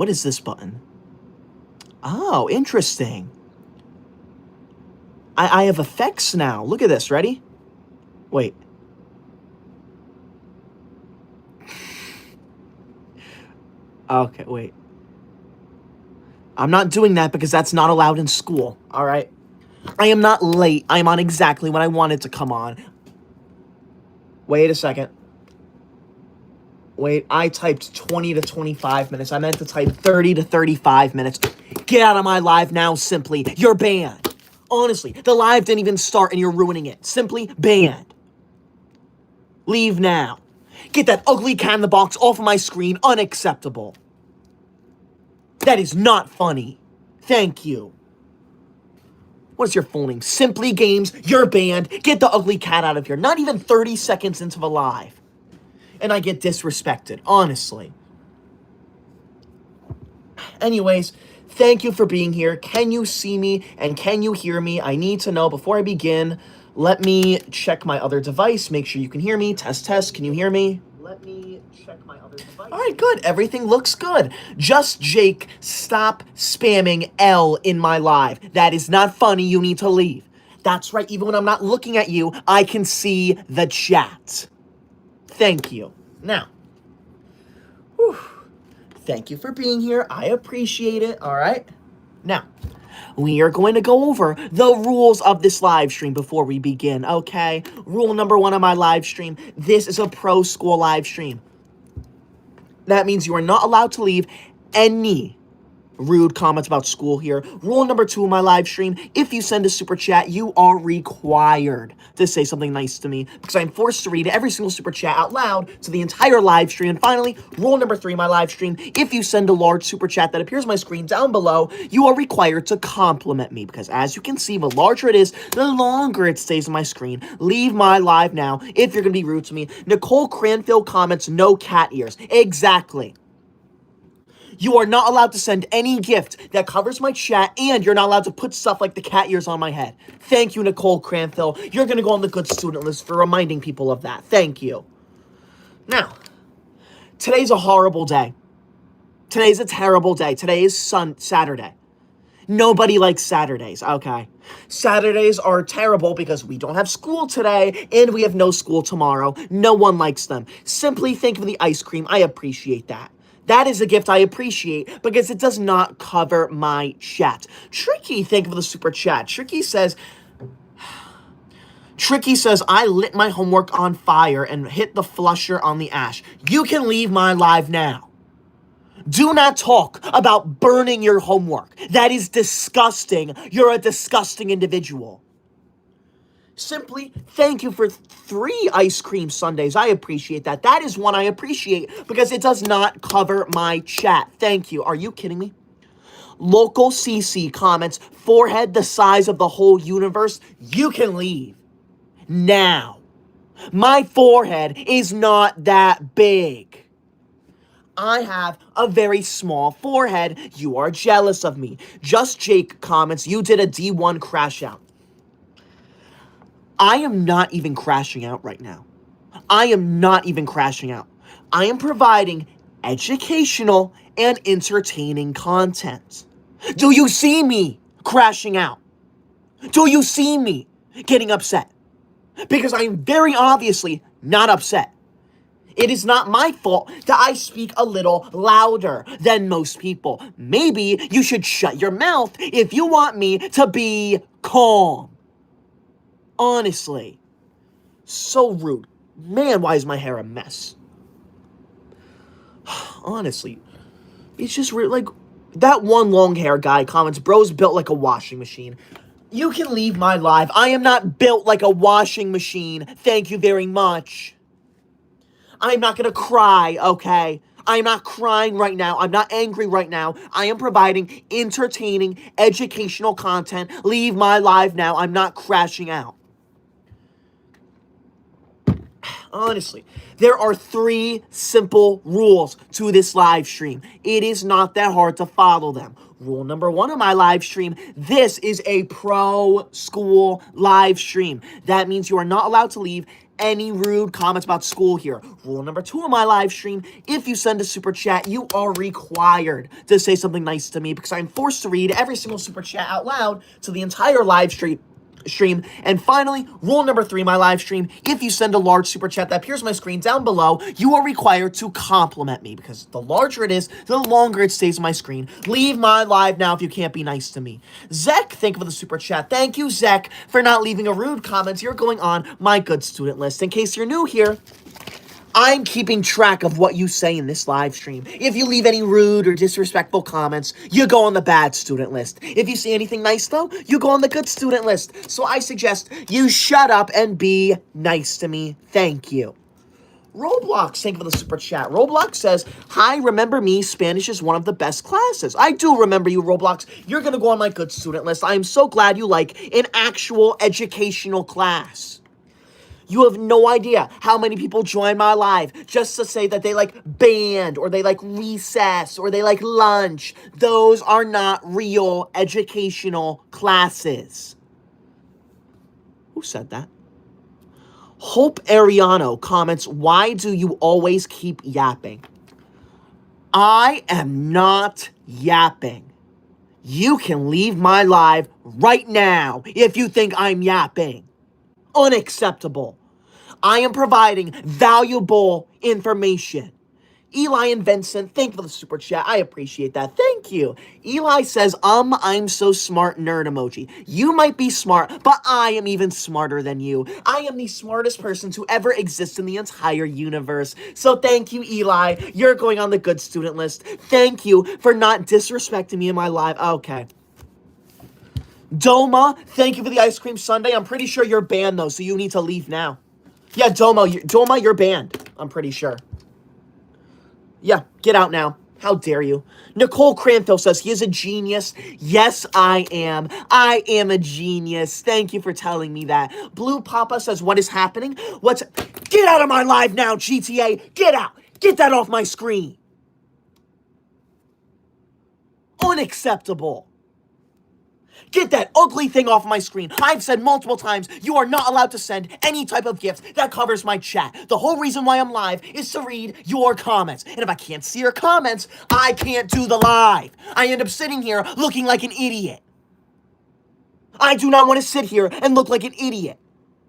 What is this button? Oh, interesting. I have effects now. Look at this. Ready? Wait. Okay, wait. I'm not doing that because that's not allowed in school, all right? I am not late. I am on exactly when I wanted to come on. Wait a second. Wait, I typed 20 to 25 minutes. I meant to type 30 to 35 minutes. Get out of my live now, Simply. You're banned. Honestly, the live didn't even start and you're ruining it. Simply banned. Leave now. Get that ugly cat in the box off of my screen. Unacceptable. That is not funny. Thank you. What is your full name? Simply Games. You're banned. Get the ugly cat out of here. Not even 30 seconds into the live. And I get disrespected, honestly. Anyways, thank you for being here. Can you see me and can you hear me? I need to know before I begin. Let me check my other device. Make sure you can hear me. Test, test. Can you hear me? Let me check my other device. All right, good. Everything looks good. Just Jake, stop spamming L in my live. That is not funny. You need to leave. That's right. Even when I'm not looking at you, I can see the chat. Thank you. Now, whew, thank you for being here. I appreciate it, all right? Now, we are going to go over the rules of this live stream before we begin, okay? Rule number 1 of my live stream, this is a pro school live stream. That means you are not allowed to leave any rude comments about school here. Rule number 2 of my live stream, if you send a super chat, you are required to say something nice to me because I'm forced to read every single super chat out loud to the entire live stream. And finally, rule number 3 of my live stream, if you send a large super chat that appears on my screen down below, you are required to compliment me because as you can see, the larger it is, the longer it stays on my screen. Leave my live now if you're going to be rude to me. Nicole Cranfield comments, no cat ears. Exactly. You are not allowed to send any gift that covers my chat, and you're not allowed to put stuff like the cat ears on my head. Thank you, Nicole Cranfield. You're going to go on the good student list for reminding people of that. Thank you. Now, today's a horrible day. Today's a terrible day. Today is Saturday. Nobody likes Saturdays, okay? Saturdays are terrible because we don't have school today, and we have no school tomorrow. No one likes them. Simply think of the ice cream. I appreciate that. That is a gift I appreciate because it does not cover my chat. Tricky, think of the super chat. Tricky says, I lit my homework on fire and hit the flusher on the ash. You can leave my live now. Do not talk about burning your homework. That is disgusting. You're a disgusting individual. Simply, thank you for 3 ice cream sundaes. I appreciate that. That is one I appreciate because it does not cover my chat. Thank you. Are you kidding me? Local CC comments, forehead the size of the whole universe. You can leave. Now. My forehead is not that big. I have a very small forehead. You are jealous of me. Just Jake comments, you did a D1 crash out. I am not even crashing out right now. I am not even crashing out. I am providing educational and entertaining content. Do you see me crashing out? Do you see me getting upset? Because I am very obviously not upset. It is not my fault that I speak a little louder than most people. Maybe you should shut your mouth if you want me to be calm. Honestly. So rude. Man, why is my hair a mess? Honestly. It's just like, that one long hair guy comments, bro's built like a washing machine. You can leave my live. I am not built like a washing machine. Thank you very much. I'm not gonna cry, okay? I'm not crying right now. I'm not angry right now. I am providing entertaining, educational content. Leave my live now. I'm not crashing out. Honestly, there are 3 simple rules to this live stream. It is not that hard to follow them. Rule number 1 of my live stream, this is a pro school live stream. That means you are not allowed to leave any rude comments about school here. Rule number 2 of my live stream, if you send a super chat, you are required to say something nice to me because I'm forced to read every single super chat out loud to the entire live stream. And finally, rule number 3, my live stream, if you send a large super chat that appears on my screen down below, you are required to compliment me because the larger it is, the longer it stays on my screen. Leave my live now if you can't be nice to me. Zek, thank you for the super chat. Thank you, Zek, for not leaving a rude comment. You're going on my good student list. In case you're new here, I'm keeping track of what you say in this live stream. If you leave any rude or disrespectful comments, you go on the bad student list. If you say anything nice, though, you go on the good student list. So I suggest you shut up and be nice to me. Thank you. Roblox, thank you for the super chat. Roblox says, hi, remember me? Spanish is one of the best classes. I do remember you, Roblox. You're going to go on my good student list. I am so glad you like an actual educational class. You have no idea how many people join my live just to say that they like band or they like recess or they like lunch. Those are not real educational classes. Who said that? Hope Ariano comments, why do you always keep yapping? I am not yapping. You can leave my live right now if you think I'm yapping. Unacceptable. I am providing valuable information. Eli and Vincent, thank you for the super chat. I appreciate that. Thank you. Eli says, I'm so smart nerd emoji. You might be smart, but I am even smarter than you. I am the smartest person to ever exist in the entire universe. So thank you, Eli. You're going on the good student list. Thank you for not disrespecting me in my live. Okay. Doma, thank you for the ice cream sundae. I'm pretty sure you're banned, though, so you need to leave now. Yeah, Doma, you're banned. I'm pretty sure. Yeah, get out now. How dare you? Nicole Cranfield says, he is a genius. Yes, I am. I am a genius. Thank you for telling me that. Blue Papa says, what is happening? Get out of my live now, GTA. Get out. Get that off my screen. Unacceptable. Get that ugly thing off my screen. I've said multiple times, you are not allowed to send any type of gift that covers my chat. The whole reason why I'm live is to read your comments. And if I can't see your comments, I can't do the live. I end up sitting here looking like an idiot. I do not want to sit here and look like an idiot.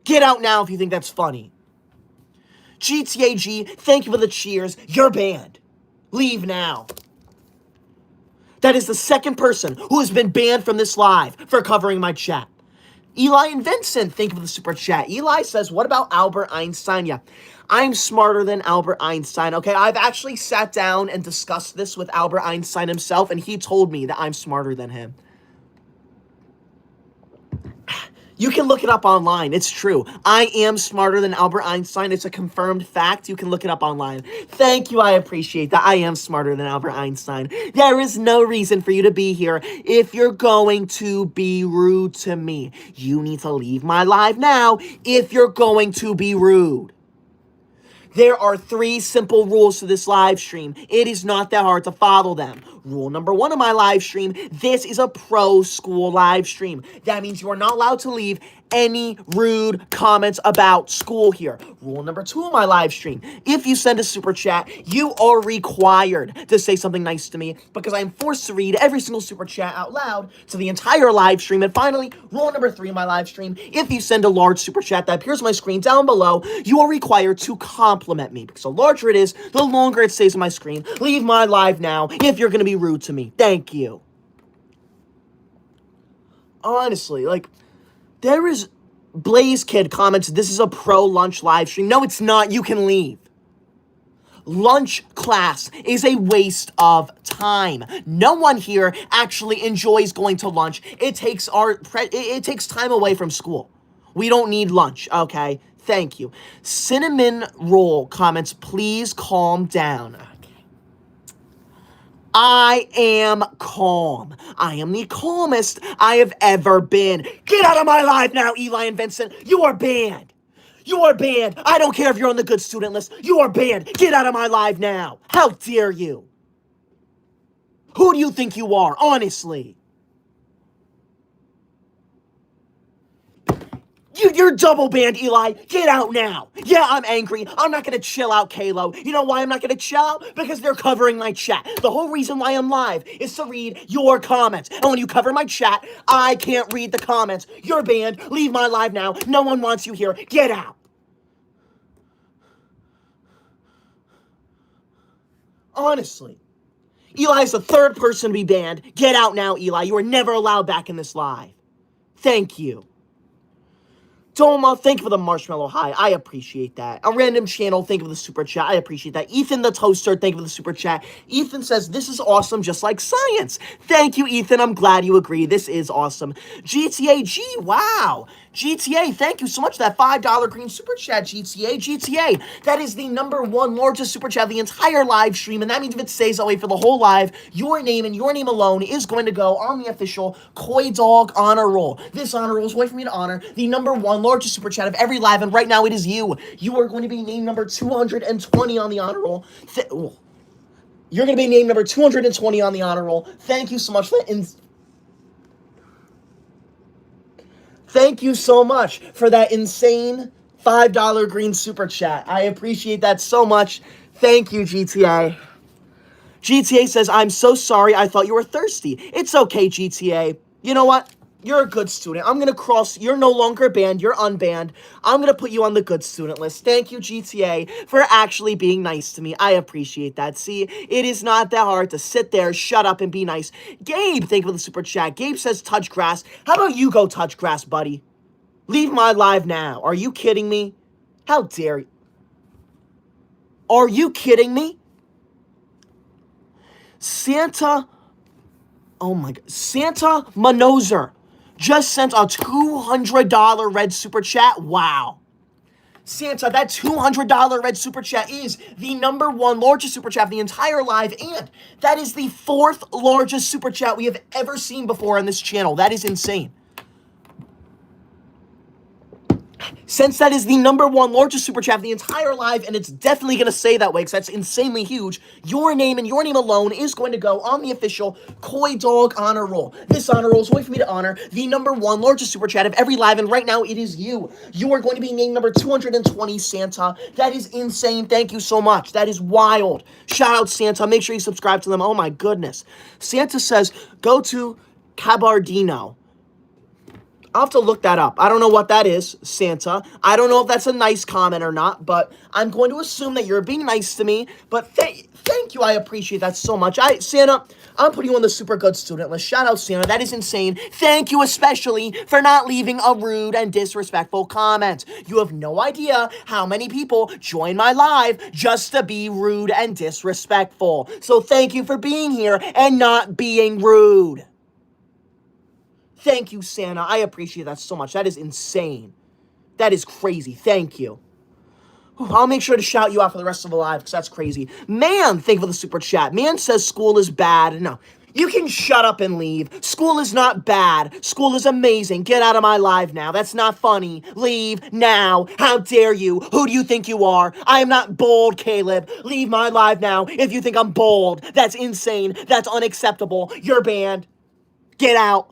Get out now if you think that's funny. GTAG, thank you for the cheers. You're banned. Leave now. That is the second person who has been banned from this live for covering my chat. Eli and Vincent, thank you for the super chat. Eli says, what about Albert Einstein? Yeah, I'm smarter than Albert Einstein, okay? I've actually sat down and discussed this with Albert Einstein himself, and he told me that I'm smarter than him. You can look it up online. It's true. I am smarter than Albert Einstein. It's a confirmed fact. You can look it up online. Thank you. I appreciate that. I am smarter than Albert Einstein. There is no reason for you to be here if you're going to be rude to me. You need to leave my live now if you're going to be rude. There are 3 simple rules to this live stream. It is not that hard to follow them. Rule number 1 of my live stream, this is a pro school live stream. That means you are not allowed to leave any rude comments about school here. Rule number 2 of my live stream, if you send a super chat, you are required to say something nice to me because I'm forced to read every single super chat out loud to the entire live stream. And finally, rule number 3 of my live stream, if you send a large super chat that appears on my screen down below, you are required to compliment me because the larger it is, the longer it stays on my screen. Leave my live now if you're going to be rude to me. Thank you. Honestly, there is Blaze Kid comments, this is a pro lunch live stream. No, it's not. You can leave. Lunch class is a waste of time. No one here actually enjoys going to lunch. It takes time away from school. We don't need lunch, okay? Thank you. Cinnamon Roll comments, please calm down. I am calm. I am the calmest I have ever been. Get out of my live now, Eli and Vincent. You are banned. You are banned. I don't care if you're on the good student list. You are banned. Get out of my live now. How dare you? Who do you think you are, honestly? You're double banned, Eli. Get out now. Yeah, I'm angry. I'm not gonna chill out, Kalo. You know why I'm not gonna chill out? Because they're covering my chat. The whole reason why I'm live is to read your comments. And when you cover my chat, I can't read the comments. You're banned. Leave my live now. No one wants you here. Get out. Honestly. Eli's the third person to be banned. Get out now, Eli. You are never allowed back in this live. Thank you. Doma, thank you for the marshmallow high. I appreciate that. A random channel, thank you for the super chat. I appreciate that. Ethan the toaster, thank you for the super chat. Ethan says, this is awesome, just like science. Thank you, Ethan. I'm glad you agree. This is awesome. GTAG, wow. GTA, thank you so much for that $5 green super chat, GTA. That is the #1 largest super chat of the entire live stream, and that means if it stays that way for the whole live, your name and your name alone is going to go on the official Koi Dog honor roll. This honor roll is a way for me to honor the #1 largest super chat of every live, and right now it is you. You are going to be named number 220 on the honor roll. You're going to be named number 220 on the honor roll. Thank you so much for that. Thank you so much for that insane $5 green super chat. I appreciate that so much. Thank you, GTA. GTA says, I'm so sorry. I thought you were thirsty. It's okay, GTA. You know what? You're a good student. I'm going to cross. You're no longer banned. You're unbanned. I'm going to put you on the good student list. Thank you, GTA, for actually being nice to me. I appreciate that. See, it is not that hard to sit there, shut up, and be nice. Gabe, thank you for the super chat. Gabe says, touch grass. How about you go touch grass, buddy? Leave my live now. Are you kidding me? How dare you? Are you kidding me? Santa, oh my God, Santa Manozer just sent a $200 red super chat. Wow. Santa, that $200 red super chat is the #1 largest super chat of the entire live, and that is the 4th largest super chat we have ever seen before on this channel. That is insane. Since that is the #1 largest super chat of the entire live, and it's definitely going to stay that way because that's insanely huge, your name and your name alone is going to go on the official Koi Dog honor roll. This honor roll is a way for me to honor the #1 largest super chat of every live, and right now it is you. You are going to be named number 220, Santa. That is insane. Thank you so much. That is wild. Shout out, Santa. Make sure you subscribe to them. Oh my goodness. Santa says, go to Cabardino. I'll have to look that up. I don't know what that is, Santa. I don't know if that's a nice comment or not, but I'm going to assume that you're being nice to me. But thank you. I appreciate that so much. Santa, I'm putting you on the super good student list. Shout out, Santa. That is insane. Thank you especially for not leaving a rude and disrespectful comment. You have no idea how many people join my live just to be rude and disrespectful. So thank you for being here and not being rude. Thank you, Santa. I appreciate that so much. That is insane. That is crazy. Thank you. I'll make sure to shout you out for the rest of the live because that's crazy. Man, thank you for the super chat. Man says school is bad. No, you can shut up and leave. School is not bad. School is amazing. Get out of my live now. That's not funny. Leave now. How dare you? Who do you think you are? I am not bold, Caleb. Leave my live now if you think I'm bold. That's insane. That's unacceptable. You're banned. Get out.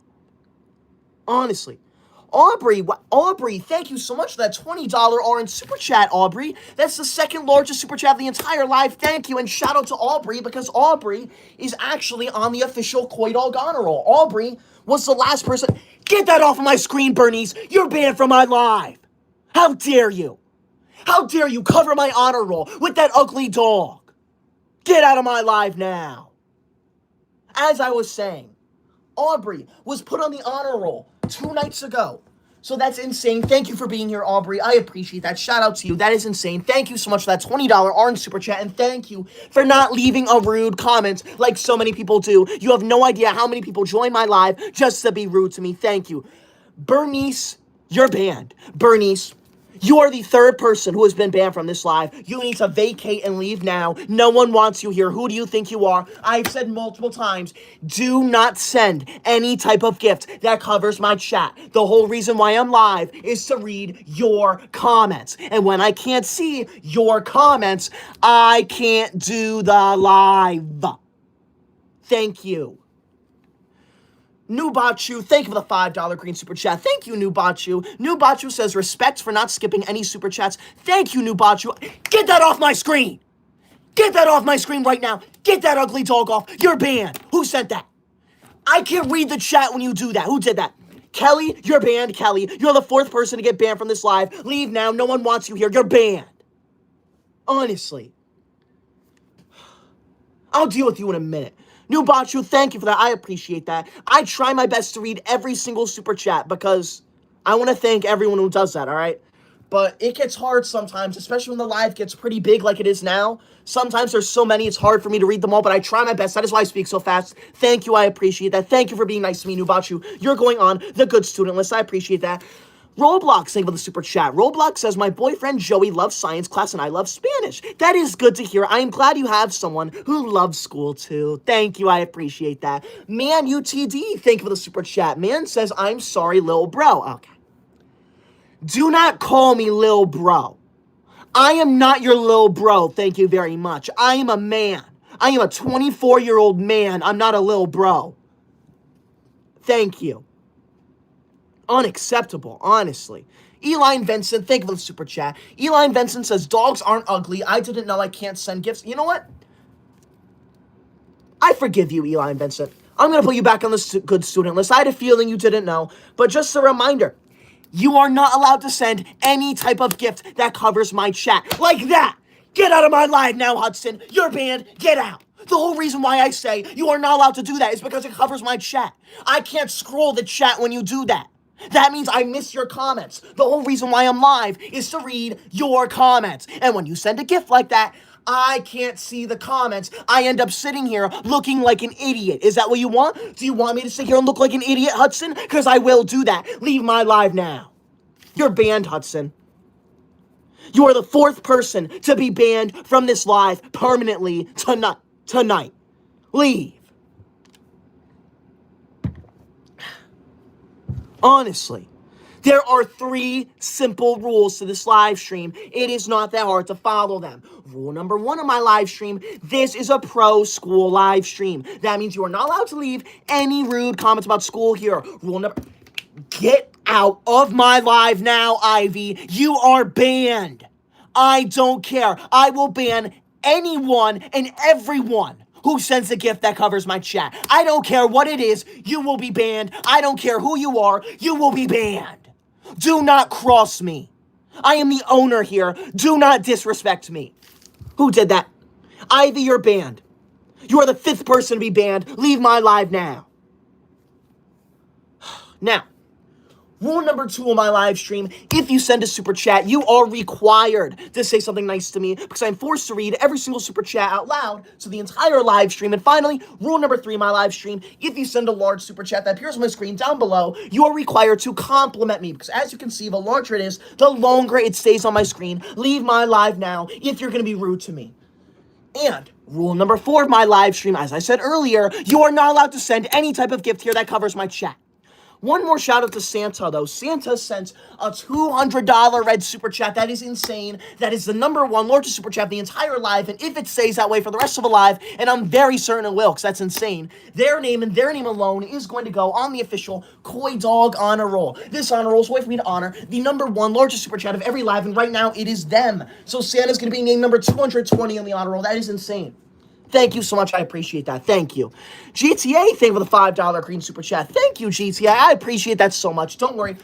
Honestly. Aubrey, thank you so much for that $20 orange super chat, Aubrey. That's the 2nd largest super chat of the entire live. Thank you, and shout out to Aubrey, because Aubrey is actually on the official Koi Dog honor roll. Aubrey was the last person. Get that off of my screen, Bernice. You're banned from my live. How dare you? How dare you cover my honor roll with that ugly dog? Get out of my live now. As I was saying, Aubrey was put on the honor roll 2 nights ago. So that's insane. Thank you for being here, Aubrey. I appreciate that. Shout out to you. That is insane. Thank you so much for that $20 orange super chat. And thank you for not leaving a rude comment like so many people do. You have no idea how many people join my live just to be rude to me. Thank you. Bernice, you're banned. Bernice, you are the 3rd person who has been banned from this live. You need to vacate and leave now. No one wants you here. Who do you think you are? I've said multiple times, do not send any type of gift that covers my chat. The whole reason why I'm live is to read your comments. And when I can't see your comments, I can't do the live. Thank you. Nubachu, thank you for the $5 green super chat. Thank you, Nubachu. Nubachu says, respect for not skipping any super chats. Thank you, Nubachu. Get that off my screen. Get that off my screen right now. Get that ugly dog off. You're banned. Who sent that? I can't read the chat when you do that. Who did that? Kelly, you're banned, Kelly. You're the 4th person to get banned from this live. Leave now. No one wants you here. You're banned. Honestly. I'll deal with you in a minute. Nubachu, thank you for that. I appreciate that. I try my best to read every single super chat because I want to thank everyone who does that, all right? But it gets hard sometimes, especially when the live gets pretty big like it is now. Sometimes there's so many, it's hard for me to read them all, but I try my best. That is why I speak so fast. Thank you, I appreciate that. Thank you for being nice to me, Nubachu. You're going on the good student list. I appreciate that. Roblox, thank you for the super chat. Roblox says, my boyfriend Joey loves science class and I love Spanish. That is good to hear. I am glad you have someone who loves school too. Thank you, I appreciate that. Man UTD, thank you for the super chat. Man says, I'm sorry, lil bro. Okay. Do not call me lil bro. I am not your lil bro, thank you very much. I am a man. I am a 24-year-old man. I'm not a lil bro. Thank you. Unacceptable, honestly. Eli Vincent, thank you for the super chat. Eli Vincent says, dogs aren't ugly. I didn't know I can't send gifts. You know what? I forgive you, Eli Vincent. I'm going to put you back on the good student list. I had a feeling you didn't know. But just a reminder, you are not allowed to send any type of gift that covers my chat. Like that. Get out of my live now, Hudson. You're banned. Get out. The whole reason why I say you are not allowed to do that is because it covers my chat. I can't scroll the chat when you do that. That means I miss your comments. The whole reason why I'm live is to read your comments. And when you send a gift like that, I can't see the comments. I end up sitting here looking like an idiot. Is that what you want? Do you want me to sit here and look like an idiot, Hudson? Because I will do that. Leave my live now. You're banned, Hudson. You are the 4th person to be banned from this live permanently tonight. Leave. Honestly, there are 3 simple rules to this live stream. It is not that hard to follow them. Rule number 1 of my live stream, this is a pro school live stream. That means you are not allowed to leave any rude comments about school here. Rule number, get out of my live now, Ivy. You are banned. I don't care. I will ban anyone and everyone who sends a gift that covers my chat. I don't care what it is, you will be banned. I don't care who you are, you will be banned. Do not cross me. I am the owner here. Do not disrespect me. Who did that? Ivy, you're banned. You are the 5th person to be banned. Leave my live now. Now, rule number 2 of my live stream, if you send a super chat, you are required to say something nice to me because I'm forced to read every single super chat out loud to the entire live stream. And finally, rule number 3 of my live stream, if you send a large super chat that appears on my screen down below, you are required to compliment me because as you can see, the larger it is, the longer it stays on my screen. Leave my live now if you're going to be rude to me. And rule number 4 of my live stream, as I said earlier, you are not allowed to send any type of gift here that covers my chat. One more shout out to Santa, though. Santa sent a $200 red super chat. That is insane. That is the number 1 largest super chat of the entire live. And if it stays that way for the rest of the live, and I'm very certain it will, because that's insane, their name and their name alone is going to go on the official Koi Dog honor roll. This honor roll is a way for me to honor the number 1 largest super chat of every live, and right now it is them. So Santa's going to be named number 220 on the honor roll. That is insane. Thank you so much. I appreciate that. Thank you. GTA, thank you for the $5 green super chat. Thank you, GTA. I appreciate that so much. Don't worry.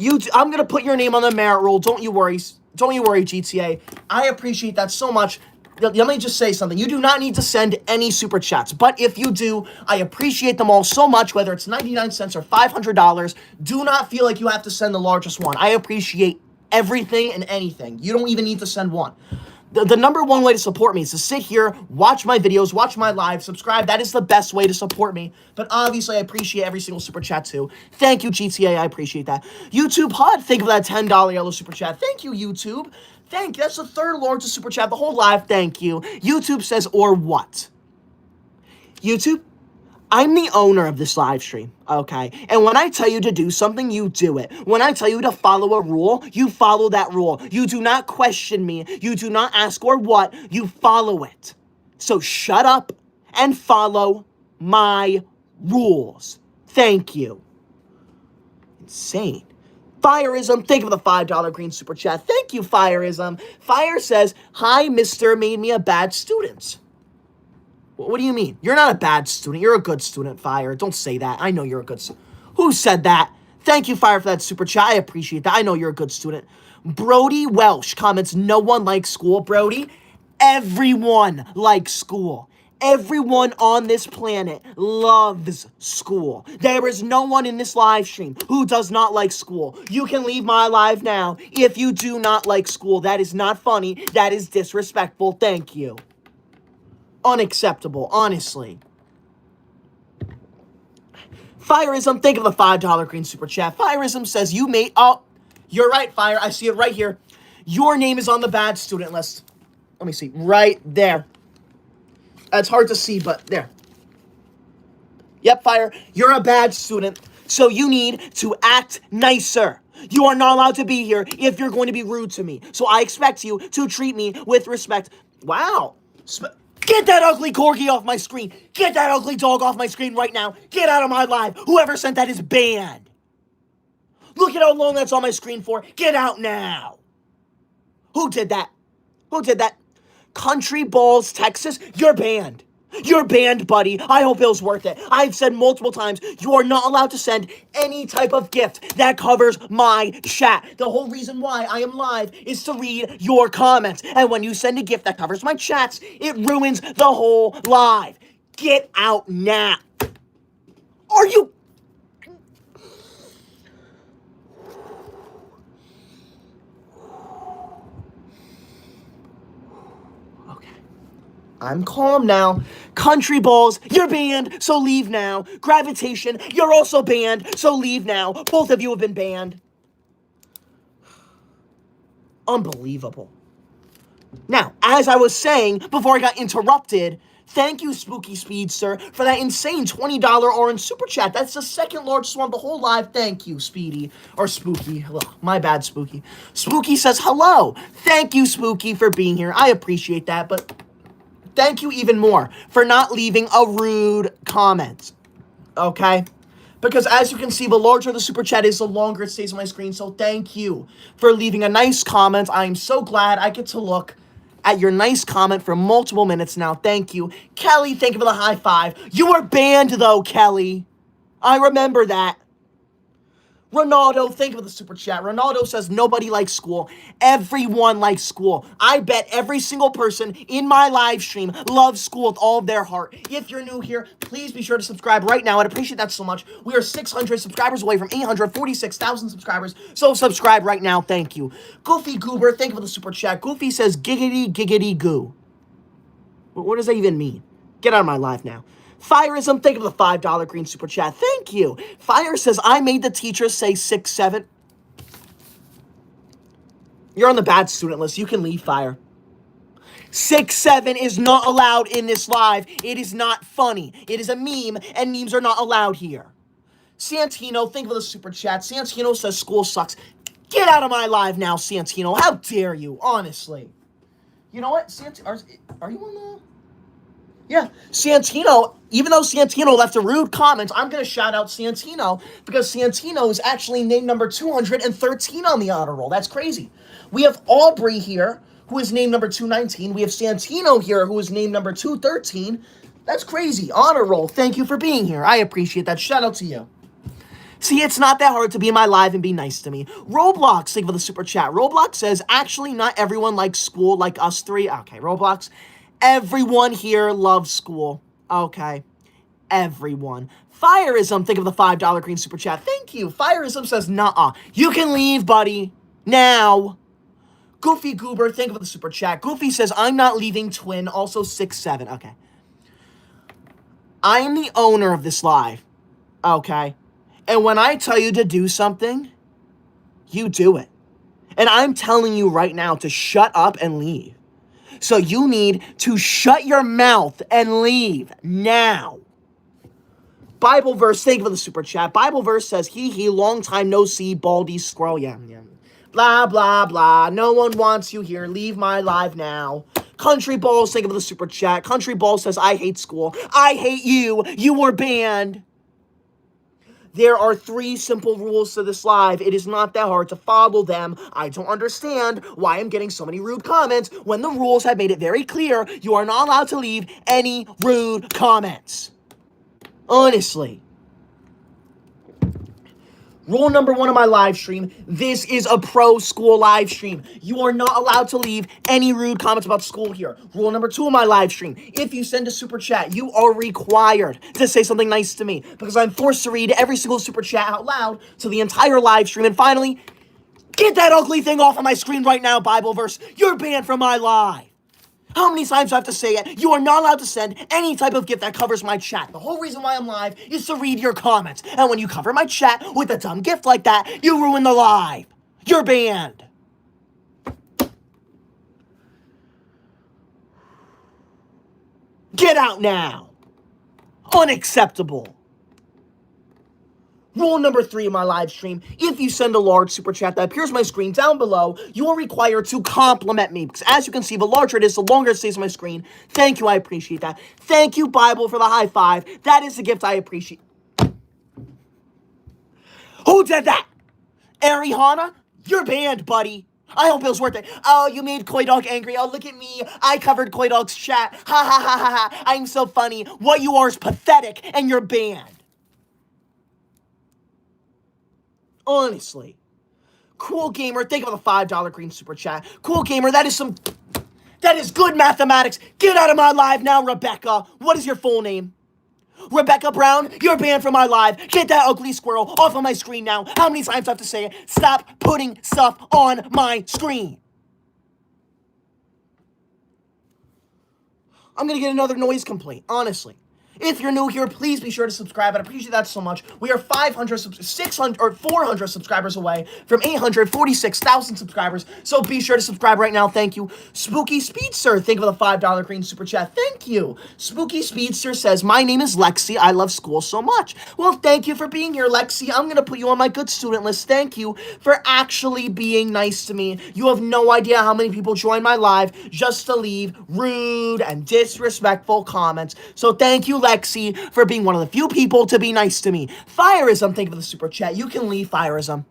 I'm going to put your name on the merit roll. Don't you worry. Don't you worry, GTA. I appreciate that so much. Let me just say something. You do not need to send any super chats. But if you do, I appreciate them all so much, whether it's 99 cents or $500. Do not feel like you have to send the largest one. I appreciate everything and anything. You don't even need to send one. The number 1 way to support me is to sit here, watch my videos, watch my live, subscribe. That is the best way to support me. But obviously, I appreciate every single super chat too. Thank you, GTA. I appreciate that. YouTube HUD, thank you for that $10 yellow super chat. Thank you, YouTube. Thank you. That's the 3rd largest super chat the whole live. Thank you. YouTube says, or what? YouTube, I'm the owner of this live stream, okay? And when I tell you to do something, you do it. When I tell you to follow a rule, you follow that rule. You do not question me. You do not ask or what. You follow it. So shut up and follow my rules. Thank you. Insane. Fireism, think of the $5 green super chat. Thank you, Fireism. Fire says, hi, Mr. Made me a bad student. What do you mean? You're not a bad student. You're a good student, Fire. Don't say that. I know you're a good student. Who said that? Thank you, Fire, for that super chat. I appreciate that. I know you're a good student. Brody Welsh comments, no one likes school. Brody, everyone likes school. Everyone on this planet loves school. There is no one in this live stream who does not like school. You can leave my live now if you do not like school. That is not funny. That is disrespectful. Thank you. Unacceptable, honestly. Fireism, think of the $5 green super chat. Fireism says, you made... Oh, you're right, Fire. I see it right here. Your name is on the bad student list. Let me see. Right there. It's hard to see, but there. Yep, Fire. You're a bad student, so you need to act nicer. You are not allowed to be here if you're going to be rude to me. So I expect you to treat me with respect. Wow. Get that ugly corgi off my screen. Get that ugly dog off my screen right now. Get out of my live. Whoever sent that is banned. Look at how long that's on my screen for. Get out now. Who did that? Who did that? Country Balls, Texas, you're banned. You're banned, buddy. I hope it was worth it. I've said multiple times, you are not allowed to send any type of gift that covers my chat. The whole reason why I am live is to read your comments. And when you send a gift that covers my chats, it ruins the whole live. Get out now. Are you... I'm calm now. Country Balls, you're banned, so leave now. Gravitation, you're also banned, so leave now. Both of you have been banned. Unbelievable. Now, as I was saying before I got interrupted, thank you, Spooky Speedster, for that insane $20 orange super chat. That's the second largest one of the whole live. Thank you, Speedy. Or Spooky. Ugh, my bad, Spooky. Spooky says hello. Thank you, Spooky, for being here. I appreciate that, but... thank you even more for not leaving a rude comment, okay? Because as you can see, the larger the super chat is, the longer it stays on my screen. So thank you for leaving a nice comment. I am so glad I get to look at your nice comment for multiple minutes now. Thank you. Kelly, thank you for the high five. You were banned, though, Kelly. I remember that. Ronaldo, thank you for the super chat. Ronaldo says nobody likes school. Everyone likes school. I bet every single person in my live stream loves school with all of their heart. If you're new here, please be sure to subscribe right now. I'd appreciate that so much. We are 600 subscribers away from 846,000 subscribers. So subscribe right now. Thank you. Goofy Goober, thank you for the super chat. Goofy says giggity, giggity, goo. What does that even mean? Get out of my live now. Fireism, thank you for the $5 green super chat. Thank you. Fire says, I made the teacher say 6'7". You're on the bad student list. You can leave, Fire. 6'7" is not allowed in this live. It is not funny. It is a meme, and memes are not allowed here. Santino, thank you for the super chat. Santino says school sucks. Get out of my live now, Santino. How dare you, honestly. You know what? Are you on the... yeah, Santino, even though Santino left a rude comment, I'm going to shout out Santino because Santino is actually named number 213 on the honor roll. That's crazy. We have Aubrey here, who is named number 219. We have Santino here, who is named number 213. That's crazy. Honor roll. Thank you for being here. I appreciate that. Shout out to you. See, it's not that hard to be in my live and be nice to me. Roblox, thank you for the super chat. Roblox says, actually, not everyone likes school like us three. Okay, Roblox. Everyone here loves school. Okay. Everyone. Fireism, think of the $5 green super chat. Thank you. Fireism says, nah. You can leave, buddy. Now. Goofy Goober, think of the super chat. Goofy says, I'm not leaving, twin. Also 6'7". Okay. I am the owner of this live. Okay. And when I tell you to do something, you do it. And I'm telling you right now to shut up and leave. So you need to shut your mouth and leave now. Bible verse, thank you for the super chat. Bible verse says, hee, long time no see, baldy squirrel. Yeah. Blah, blah, blah. No one wants you here. Leave my live now. Country Balls, thank you for the super chat. Country Balls says, I hate school. I hate you. You were banned. There are 3 simple rules to this live. It is not that hard to follow them. I don't understand why I'm getting so many rude comments when the rules have made it very clear you are not allowed to leave any rude comments. Honestly. Rule number 1 of my live stream, this is a pro school live stream. You are not allowed to leave any rude comments about school here. Rule number 2 of my live stream, if you send a super chat, you are required to say something nice to me because I'm forced to read every single super chat out loud to the entire live stream. And finally, get that ugly thing off of my screen right now, Bible verse. You're banned from my live. How many times do I have to say it? You are not allowed to send any type of gift that covers my chat. The whole reason why I'm live is to read your comments. And when you cover my chat with a dumb gift like that, you ruin the live. You're banned. Get out now. Unacceptable. Rule number 3 of my live stream, if you send a large super chat that appears on my screen down below, you are required to compliment me. Because as you can see, the larger it is, the longer it stays on my screen. Thank you, I appreciate that. Thank you, Bible, for the high five. That is the gift I appreciate. Who did that? Ariana? You're banned, buddy. I hope it was worth it. Oh, you made Koi Dog angry. Oh, look at me. I covered Koi Dog's chat. Ha ha ha ha ha. I'm so funny. What you are is pathetic, and you're banned. Honestly. Cool Gamer, thank you for the $5 green super chat. Cool Gamer, that is good mathematics. Get out of my live now, Rebecca. What is your full name? Rebecca Brown, you're banned from my live. Get that ugly squirrel off of my screen now. How many times do I have to say it? Stop putting stuff on my screen. I'm gonna get another noise complaint, honestly. If you're new here, please be sure to subscribe. I'd appreciate that so much. We are 400 subscribers away from 846,000 subscribers. So be sure to subscribe right now. Thank you. Spooky Speedster, thank you for the $5 green super chat. Thank you. Spooky Speedster says, my name is Lexi. I love school so much. Well, thank you for being here, Lexi. I'm going to put you on my good student list. Thank you for actually being nice to me. You have no idea how many people join my live just to leave rude and disrespectful comments. So thank you, Lexi, for being one of the few people to be nice to me. Fireism, thank you for the super chat. You can leave, Fireism.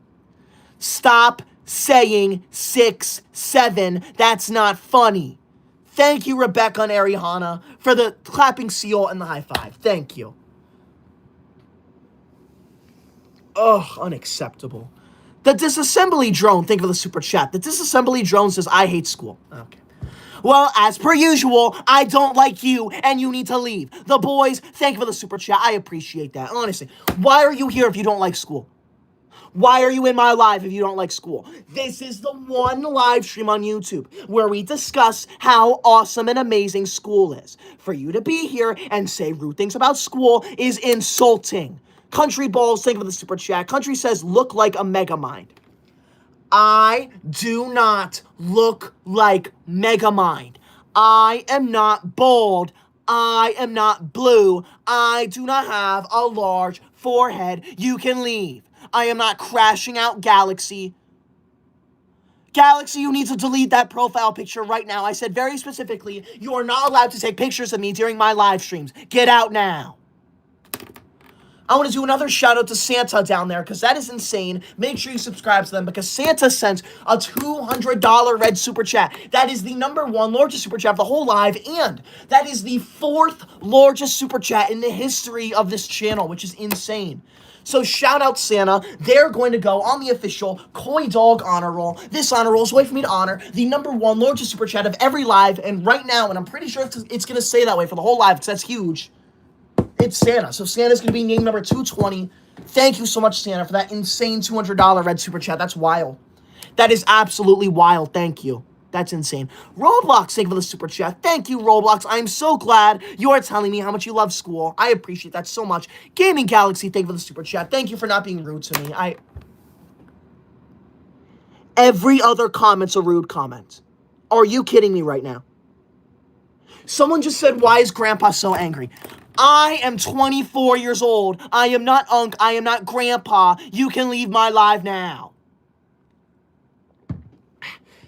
Stop saying 6, 7. That's not funny. Thank you, Rebecca and Ariana, for the clapping seal and the high five. Thank you. Ugh, unacceptable. The disassembly drone, thank you for the super chat. The disassembly drone says, I hate school. Okay. Well, as per usual, I don't like you, and you need to leave. The boys, thank you for the super chat. I appreciate that, honestly. Why are you here if you don't like school? Why are you in my live if you don't like school? This is the one live stream on YouTube where we discuss how awesome and amazing school is. For you to be here and say rude things about school is insulting. Country Balls, thank you for the super chat. Country says, look like a Megamind. I do not look like Megamind. I am not bald. I am not blue. I do not have a large forehead. You can leave. I am not crashing out Galaxy. Galaxy, you need to delete that profile picture right now. I said very specifically, you are not allowed to take pictures of me during my live streams. Get out now. I want to do another shout out to Santa down there because that is insane. Make sure you subscribe to them because Santa sent a $200 red super chat. That is the #1 largest super chat of the whole live, and that is the 4th largest super chat in the history of this channel, which is insane. So shout out Santa. They're going to go on the official Koi Dog honor roll. This honor roll is a way for me to honor the #1 largest super chat of every live, and right now, and I'm pretty sure it's going to stay that way for the whole live because that's huge. It's Santa. So Santa's going to be named number 220. Thank you so much, Santa, for that insane $200 red super chat. That's wild. That is absolutely wild. Thank you. That's insane. Roblox, thank you for the super chat. Thank you, Roblox. I'm so glad you are telling me how much you love school. I appreciate that so much. Gaming Galaxy, thank you for the super chat. Thank you for not being rude to me. Every other comment's a rude comment. Are you kidding me right now? Someone just said, why is Grandpa so angry? I am 24 years old. I am not Unc. I am not Grandpa. You can leave my live now.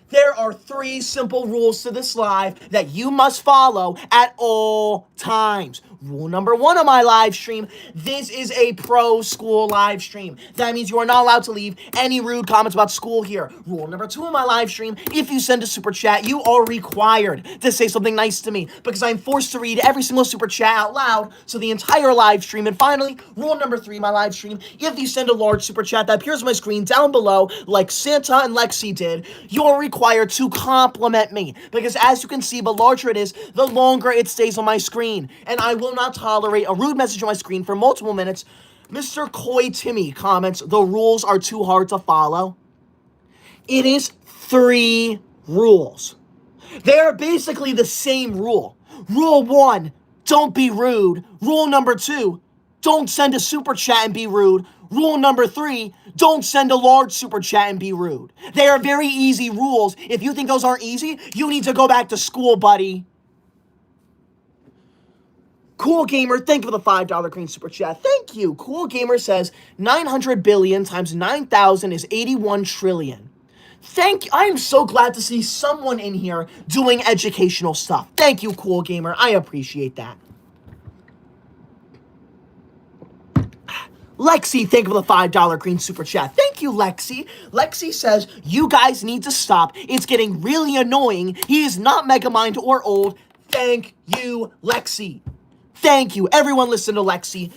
There are 3 simple rules to this live that you must follow at all times. Rule number 1 of my live stream, this is a pro school live stream. That means you are not allowed to leave any rude comments about school here. Rule number 2 of my live stream, if you send a super chat, you are required to say something nice to me because I'm forced to read every single super chat out loud, so the entire live stream. And finally, rule number 3 of my live stream, if you send a large super chat that appears on my screen down below, like Santa and Lexi did, you are required to compliment me because as you can see, the larger it is, the longer it stays on my screen. And I will not tolerate a rude message on my screen for multiple minutes. Mr. Coy Timmy comments, the rules are too hard to follow. It is 3 rules. They are basically the same rule. Rule 1, don't be rude. Rule number 2, don't send a super chat and be rude. Rule number 3, don't send a large super chat and be rude. They are very easy rules. If you think those aren't easy, you need to go back to school, buddy. Cool Gamer, thank you for the $5 green super chat. Thank you. Cool Gamer says 900 billion times 9,000 is 81 trillion. Thank you. I am so glad to see someone in here doing educational stuff. Thank you, Cool Gamer. I appreciate that. Lexi, thank you for the $5 green super chat. Thank you, Lexi. Lexi says, you guys need to stop. It's getting really annoying. He is not Megamind or old. Thank you, Lexi. Thank you. Everyone listen to Lexi.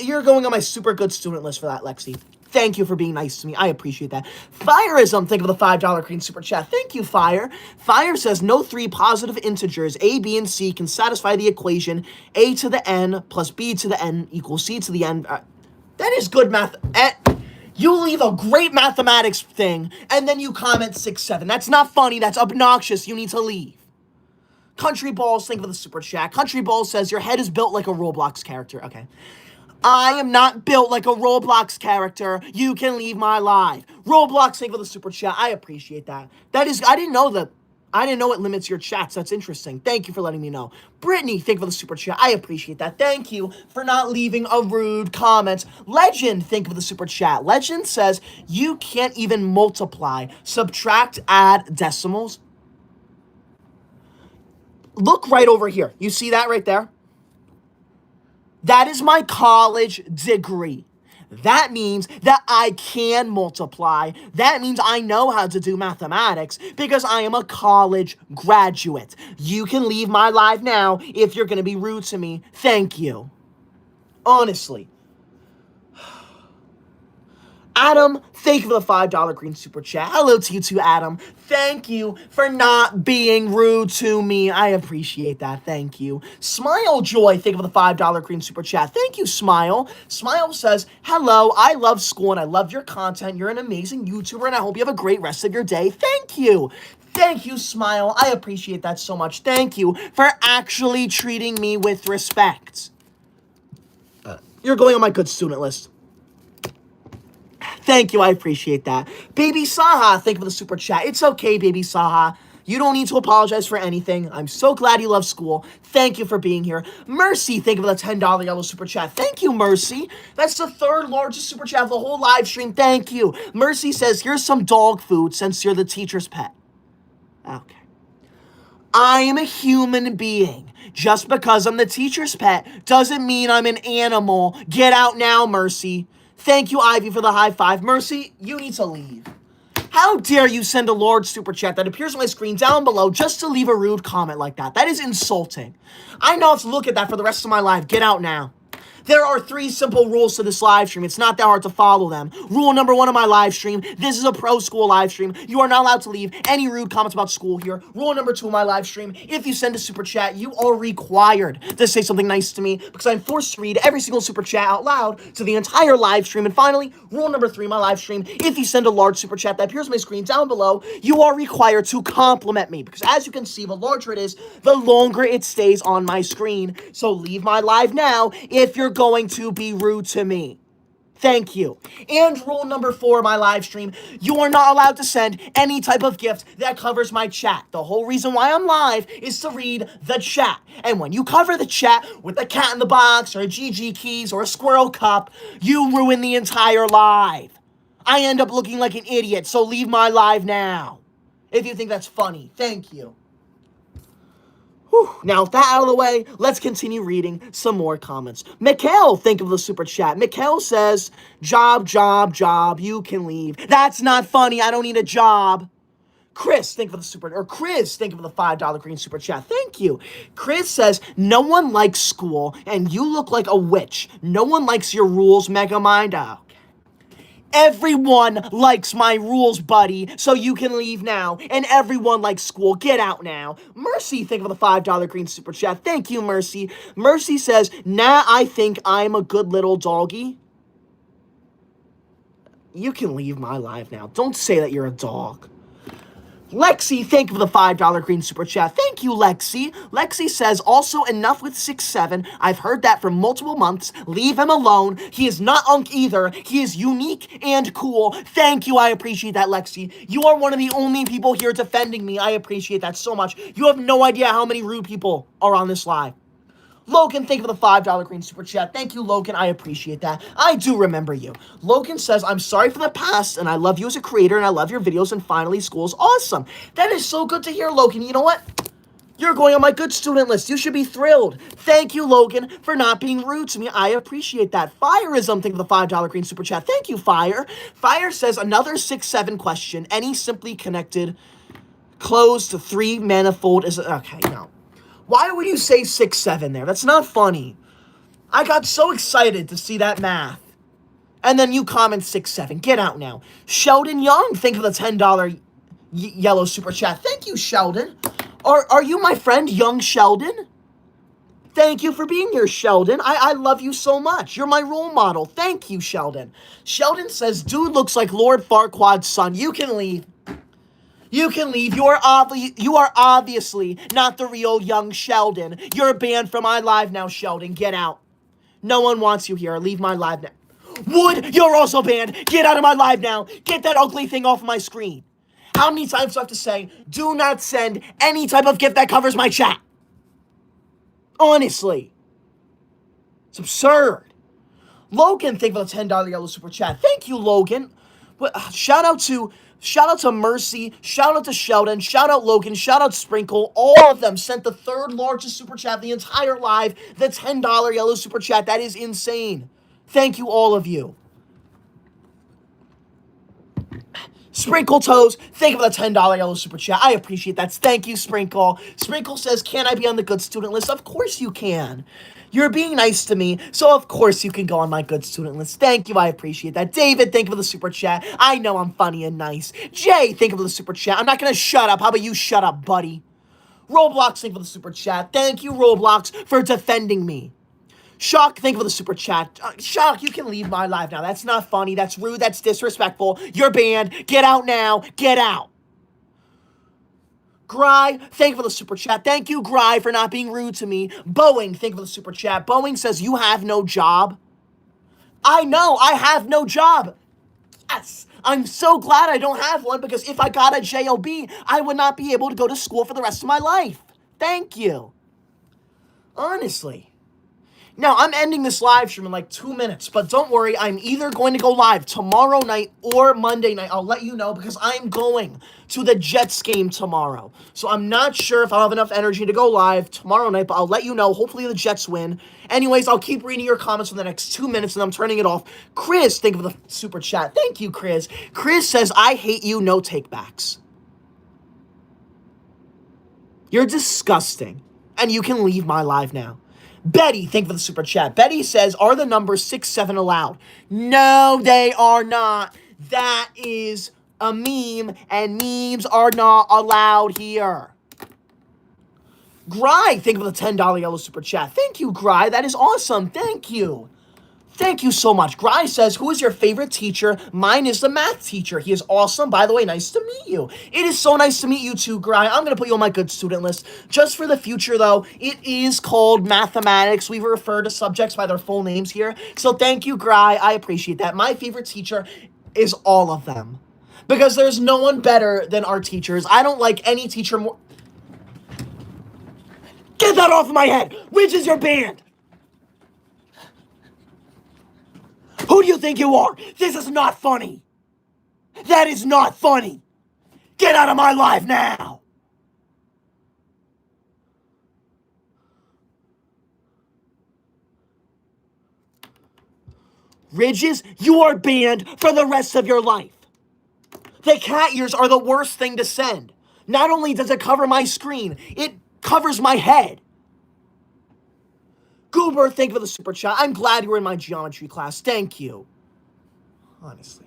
You're going on my super good student list for that, Lexi. Thank you for being nice to me. I appreciate that. Fireism, thank you for the $5 green super chat. Thank you, Fire. Fire says, no 3 positive integers, a, b, and c, can satisfy the equation a to the n plus b to the n equals c to the n. That is good math. You leave a great mathematics thing, and then you comment 6, 7. That's not funny. That's obnoxious. You need to leave. Country Balls, thank you for the super chat. Country Balls says, your head is built like a Roblox character. Okay. I am not built like a Roblox character. You can leave my live. Roblox, thank you for the super chat. I appreciate that. I didn't know it limits your chats. That's interesting. Thank you for letting me know. Brittany, thank you for the super chat. I appreciate that. Thank you for not leaving a rude comment. Legend, thank you for the super chat. Legend says, you can't even multiply, subtract, add decimals. Look right over here. You see that right there? That is my college degree. That means that I can multiply. That means I know how to do mathematics because I am a college graduate. You can leave my live now if you're going to be rude to me. Thank you. Honestly. Adam, thank you for the $5 green super chat. Hello to you too, Adam. Thank you for not being rude to me. I appreciate that. Thank you. Smile Joy, thank you for the $5 green super chat. Thank you, Smile. Smile says, hello, I love school and I love your content. You're an amazing YouTuber and I hope you have a great rest of your day. Thank you. Thank you, Smile. I appreciate that so much. Thank you for actually treating me with respect. You're going on my good student list. Thank you, I appreciate that. Baby Saha, thank you for the super chat. It's okay, Baby Saha. You don't need to apologize for anything. I'm so glad you love school. Thank you for being here. Mercy, thank you for the $10 yellow super chat. Thank you, Mercy. That's the 3rd largest super chat of the whole live stream. Thank you. Mercy says, here's some dog food since you're the teacher's pet. Okay. I am a human being. Just because I'm the teacher's pet doesn't mean I'm an animal. Get out now, Mercy. Thank you, Ivy, for the high five. Mercy, you need to leave. How dare you send a large super chat that appears on my screen down below just to leave a rude comment like that? That is insulting. I know to look at that for the rest of my life. Get out now. There are 3 simple rules to this live stream. It's not that hard to follow them. Rule number 1 of my live stream, this is a pro school live stream. You are not allowed to leave any rude comments about school here. Rule number 2 of my live stream, if you send a super chat, you are required to say something nice to me because I'm forced to read every single super chat out loud to the entire live stream. And finally, rule number 3 of my live stream, if you send a large super chat that appears on my screen down below, you are required to compliment me because as you can see, the larger it is, the longer it stays on my screen. So leave my live now if you're going to be rude to me. Thank you. And rule number 4 of my live stream, you are not allowed to send any type of gift that covers my chat. The whole reason why I'm live is to read the chat. And when you cover the chat with a cat in the box or a GG keys or a squirrel cup, you ruin the entire live. I end up looking like an idiot, so leave my live now. If you think that's funny, thank you. Whew. Now, with that out of the way, let's continue reading some more comments. Mikhail, think of the super chat. Mikhail says, job, job, job, you can leave. That's not funny. I don't need a job. Chris, think of the Chris, think of the $5 green super chat. Thank you. Chris says, no one likes school, and you look like a witch. No one likes your rules, Megamind. Oh, everyone likes my rules, buddy, so you can leave now. And everyone likes school. Get out now. Mercy, think of the $5 green super chat. Thank you, Mercy. Mercy says, nah, I think I'm a good little doggy. You can leave my live now. Don't say that you're a dog. Lexi, thank you for the $5 green super chat. Thank you, Lexi. Lexi says, also, enough with 6'7". I've heard that for multiple months. Leave him alone. He is not unk either. He is unique and cool. Thank you. I appreciate that, Lexi. You are one of the only people here defending me. I appreciate that so much. You have no idea how many rude people are on this live. Logan, thank you for the $5 green super chat. Thank you, Logan. I appreciate that. I do remember you. Logan says, I'm sorry for the past, and I love you as a creator, and I love your videos, and finally, school's awesome. That is so good to hear, Logan. You know what? You're going on my good student list. You should be thrilled. Thank you, Logan, for not being rude to me. I appreciate that. Fireism, thank you for the $5 green super chat. Thank you, Fire. Fire says, another 6'7" question. Any simply connected closed 3 manifold is... Okay, no. Why would you say 6'7" there? That's not funny. I got so excited to see that math. And then you comment 6'7". Get out now. Sheldon Young, thank you for the $10 yellow super chat. Thank you, Sheldon. Are you my friend, young Sheldon? Thank you for being here, Sheldon. I love you so much. You're my role model. Thank you, Sheldon. Sheldon says, dude looks like Lord Farquaad's son. You can leave. You can leave. You are obviously not the real young Sheldon. You're banned from my live now, Sheldon. Get out. No one wants you here. Leave my live now. Wood, you're also banned. Get out of my live now. Get that ugly thing off my screen. How many times do I have to say, do not send any type of gift that covers my chat? Honestly. It's absurd. Logan, thank you for the $10 yellow super chat. Thank you, Logan. Shout out to Mercy, shout out to Sheldon, shout out Logan, shout out Sprinkle. All of them sent the 3rd largest super chat of the entire live, the $10 yellow super chat. That is insane. Thank you, all of you. Sprinkle Toes, thank you for the $10 yellow super chat. I appreciate that. Thank you, Sprinkle. Sprinkle says, can I be on the good student list? Of course you can. You're being nice to me, so of course you can go on my good student list. Thank you, I appreciate that. David, thank you for the super chat. I know I'm funny and nice. Jay, thank you for the super chat. I'm not gonna shut up. How about you shut up, buddy? Roblox, thank you for the super chat. Thank you, Roblox, for defending me. Shock, thank you for the super chat. Shock, you can leave my live now. That's not funny. That's rude. That's disrespectful. You're banned. Get out now. Get out. Gry, thank you for the super chat. Thank you, Gry, for not being rude to me. Boeing, thank you for the super chat. Boeing says, you have no job. I know, I have no job. Yes, I'm so glad I don't have one, because if I got a JOB, I would not be able to go to school for the rest of my life. Thank you. Honestly. Now, I'm ending this live stream in like 2 minutes, but don't worry, I'm either going to go live tomorrow night or Monday night. I'll let you know, because I'm going to the Jets game tomorrow. So I'm not sure if I'll have enough energy to go live tomorrow night, but I'll let you know. Hopefully the Jets win. Anyways, I'll keep reading your comments for the next 2 minutes, and I'm turning it off. Chris, thank you for the super chat. Thank you, Chris. Chris says, I hate you, no takebacks. You're disgusting, and you can leave my live now. Betty, thank you for the super chat. Betty says, are the numbers 6, 7 allowed? No, they are not. That is a meme, and memes are not allowed here. Gry, thank you for the $10 yellow super chat. Thank you, Gry. That is awesome. Thank you. Thank you so much. Gry says, who is your favorite teacher? Mine is the math teacher. He is awesome. By the way, nice to meet you. It is so nice to meet you too, Gry. I'm going to put you on my good student list. Just for the future, though, it is called mathematics. We refer to subjects by their full names here. So thank you, Gry. I appreciate that. My favorite teacher is all of them, because there's no one better than our teachers. I don't like any teacher more. Get that off of my head. Which is your band? Who do you think you are? This is not funny. That is not funny. Get out of my life now. Ridges, you are banned for the rest of your life. The cat ears are the worst thing to send. Not only does it cover my screen, it covers my head. Goober, thank you for the super chat. I'm glad you were in my geometry class. Thank you. Honestly.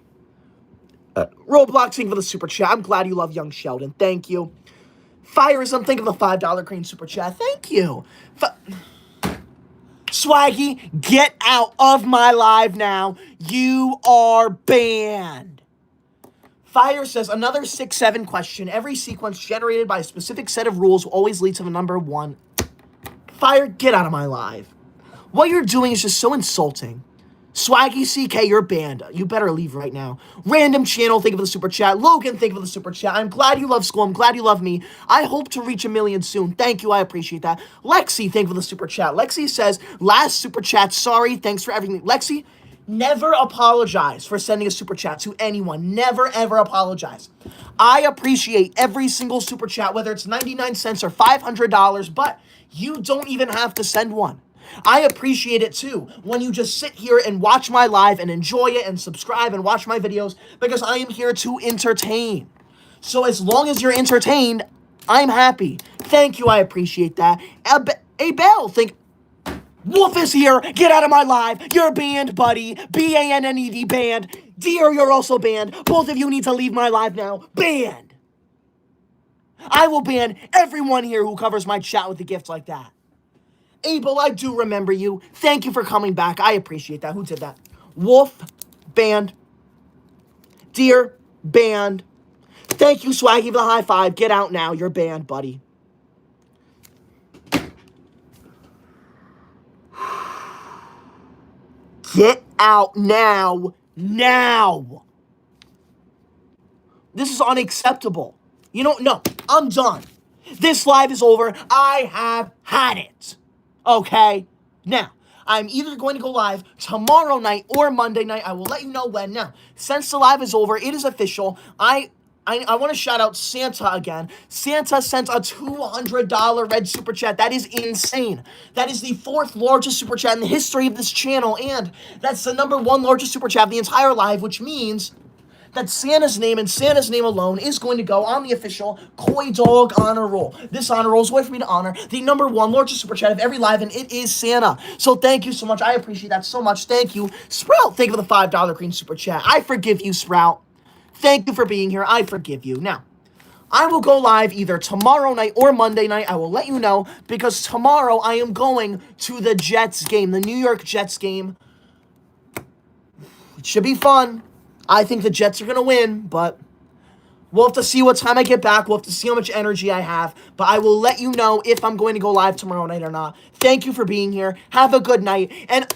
Roblox, thank you for the super chat. I'm glad you love young Sheldon. Thank you. Fireism, thank you for the $5 green super chat. Thank you. Swaggy, get out of my live now. You are banned. Fire says, another 6-7 question. Every sequence generated by a specific set of rules will always lead to the number 1. Fire, get out of my live. What you're doing is just so insulting. Swaggy CK, you're banned. You better leave right now. Random Channel, thank you for the super chat. Logan, thank you for the super chat. I'm glad you love school. I'm glad you love me. I hope to reach 1 million soon. Thank you. I appreciate that. Lexi, thank you for the super chat. Lexi says, last super chat, sorry. Thanks for everything. Lexi, never apologize for sending a super chat to anyone. Never, ever apologize. I appreciate every single super chat, whether it's 99 cents or $500, but you don't even have to send one. I appreciate it too when you just sit here and watch my live and enjoy it and subscribe and watch my videos, because I am here to entertain. So as long as you're entertained, I'm happy. Thank you. I appreciate that. Abel, Wolf is here. Get out of my live. You're banned, buddy. BANNED banned. Dear, you're also banned. Both of you need to leave my live now. Banned. I will ban everyone here who covers my chat with a gift like that. Abel, I do remember you. Thank you for coming back. I appreciate that. Who did that? Wolf, banned. Deer, banned. Thank you, Swaggy, for the high five. Get out now. You're banned, buddy. Get out now. Now. This is unacceptable. You know, no, I'm done. This live is over. I have had it. Okay? Now, I'm either going to go live tomorrow night or Monday night. I will let you know when. Now, since the live is over, it is official. I want to shout out Santa again. Santa sent a $200 red super chat. That is insane. That is the 4th largest super chat in the history of this channel, and that's the number 1 largest super chat of the entire live, which means that Santa's name and Santa's name alone is going to go on the official Koi Dog honor roll. This honor roll is a way for me to honor the number 1 largest super chat of every live, and it is Santa. So thank you so much. I appreciate that so much. Thank you. Sprout, thank you for the $5 green super chat. I forgive you, Sprout. Thank you for being here. I forgive you. Now, I will go live either tomorrow night or Monday night. I will let you know, because tomorrow I am going to the Jets game, the New York Jets game. It should be fun. I think the Jets are going to win, but we'll have to see what time I get back. We'll have to see how much energy I have, but I will let you know if I'm going to go live tomorrow night or not. Thank you for being here. Have a good night, and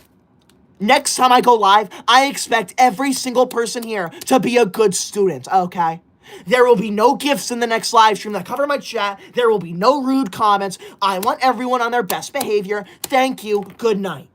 next time I go live, I expect every single person here to be a good student, okay? There will be no gifts in the next live stream that cover my chat. There will be no rude comments. I want everyone on their best behavior. Thank you. Good night.